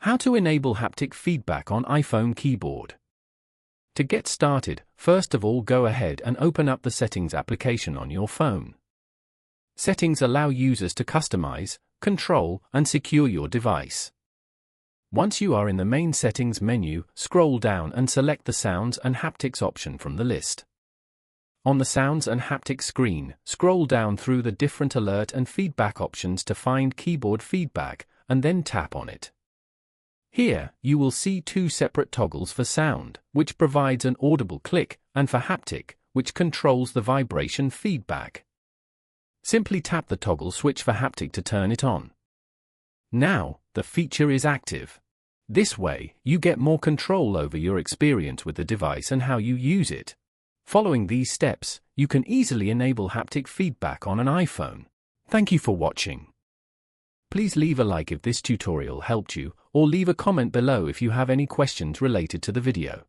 How to enable haptic feedback on iPhone keyboard. To get started, first of all go ahead and open up the Settings application on your phone. Settings allow users to customize, control, and secure your device. Once you are in the main Settings menu, scroll down and select the Sounds and Haptics option from the list. On the Sounds and Haptics screen, scroll down through the different alert and feedback options to find keyboard feedback, and then tap on it. Here, you will see two separate toggles for sound, which provides an audible click, and for haptic, which controls the vibration feedback. Simply tap the toggle switch for haptic to turn it on. Now, the feature is active. This way, you get more control over your experience with the device and how you use it. Following these steps, you can easily enable haptic feedback on an iPhone. Thank you for watching. Please leave a like if this tutorial helped you, or leave a comment below if you have any questions related to the video.